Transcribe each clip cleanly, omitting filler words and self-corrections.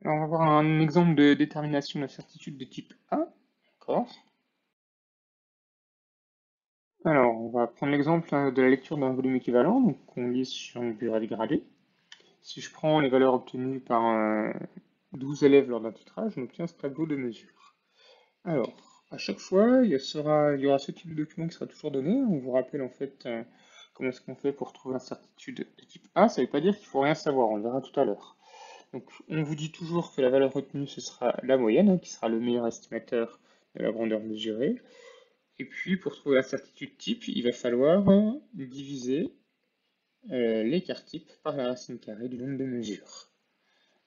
Alors, on va voir un exemple de détermination d'incertitude de type A. D'accord. Alors, on va prendre l'exemple de la lecture d'un volume équivalent, donc qu'on lit sur une durée dégradée. Si je prends les valeurs obtenues par 12 élèves lors d'un titrage, on obtient ce tableau de mesure. Alors, à chaque fois, il y aura ce type de document qui sera toujours donné. On vous rappelle en fait comment est-ce qu'on fait pour trouver l'incertitude de type A. Ça ne veut pas dire qu'il faut rien savoir, on le verra tout à l'heure. Donc, on vous dit toujours que la valeur retenue, ce sera la moyenne, qui sera le meilleur estimateur de la grandeur mesurée. Et puis, pour trouver l'incertitude type, il va falloir diviser l'écart type par la racine carrée du nombre de mesures.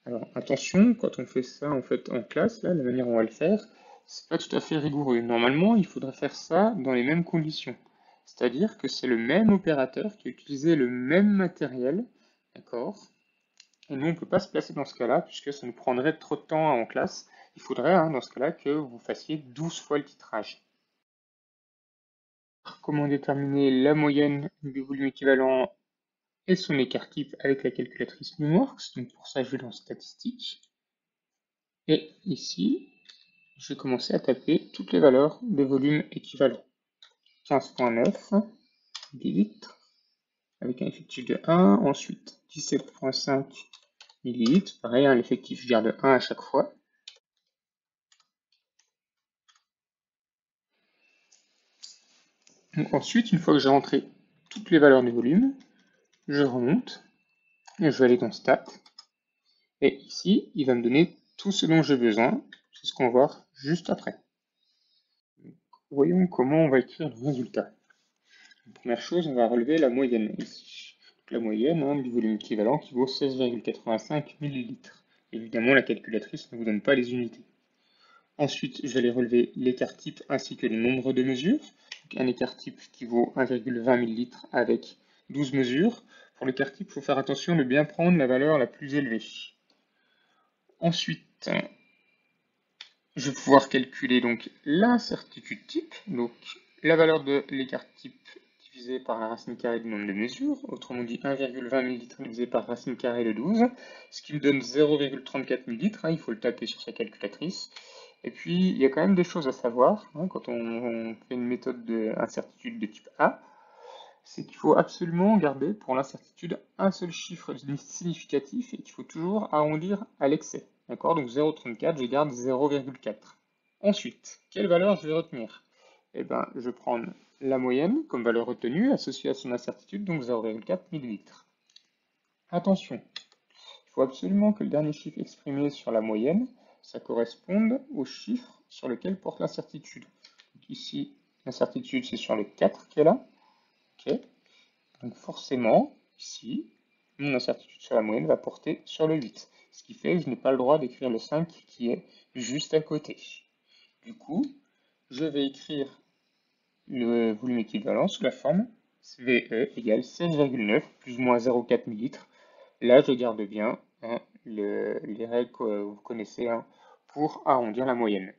Alors, attention, quand on fait ça en fait en classe, là, la manière dont on va le faire, c'est pas tout à fait rigoureux. Normalement, il faudrait faire ça dans les mêmes conditions. C'est-à-dire que c'est le même opérateur qui a utilisé le même matériel, d'accord? Et nous, on ne peut pas se placer dans ce cas-là, puisque ça nous prendrait trop de temps en classe. Il faudrait, dans ce cas-là, que vous fassiez 12 fois le titrage. Comment déterminer la moyenne du volume équivalent et son écart type avec la calculatrice NumWorks. Donc pour ça, je vais dans Statistiques. Et ici, je vais commencer à taper toutes les valeurs des volumes équivalents. 15,9 millilitres avec un effectif de 1. Ensuite, 17,5 millilitres. Pareil, l'effectif, je garde 1 à chaque fois. Donc ensuite, une fois que j'ai rentré toutes les valeurs du volume, je remonte et je vais aller dans Stats. Et ici, il va me donner tout ce dont j'ai besoin. C'est ce qu'on va voir juste après. Voyons comment on va écrire le résultat. Première chose, on va relever la moyenne ici. La moyenne du volume équivalent qui vaut 16,85 millilitres. Évidemment, la calculatrice ne vous donne pas les unités. Ensuite, je vais aller relever l'écart type ainsi que le nombre de mesures. Donc, un écart type qui vaut 1,20 ml avec 12 mesures. Pour l'écart type, il faut faire attention de bien prendre la valeur la plus élevée. Ensuite, je vais pouvoir calculer donc l'incertitude type, donc la valeur de l'écart type divisé par la racine carrée du nombre de mesures, autrement dit 1,20 ml divisé par racine carrée de 12, ce qui me donne 0,34 ml, il faut le taper sur sa calculatrice. Et puis, il y a quand même des choses à savoir quand on fait une méthode d'incertitude de type A, c'est qu'il faut absolument garder pour l'incertitude un seul chiffre significatif et qu'il faut toujours arrondir à l'excès. D'accord? Donc 0,34, je garde 0,4. Ensuite, quelle valeur je vais retenir? Eh bien, je vais prendre la moyenne comme valeur retenue associée à son incertitude, donc 0,4 ml. Attention, il faut absolument que le dernier chiffre exprimé sur la moyenne, ça corresponde au chiffre sur lequel porte l'incertitude. Ici, l'incertitude, c'est sur le 4 qui est là. Ok. Donc forcément, ici, mon incertitude sur la moyenne va porter sur le 8. Ce qui fait que je n'ai pas le droit d'écrire le 5 qui est juste à côté. Du coup, je vais écrire le volume équivalent sous la forme VE égale 16,9 plus ou moins 0,4 ml. Là, je garde bien les règles que vous connaissez pour arrondir la moyenne.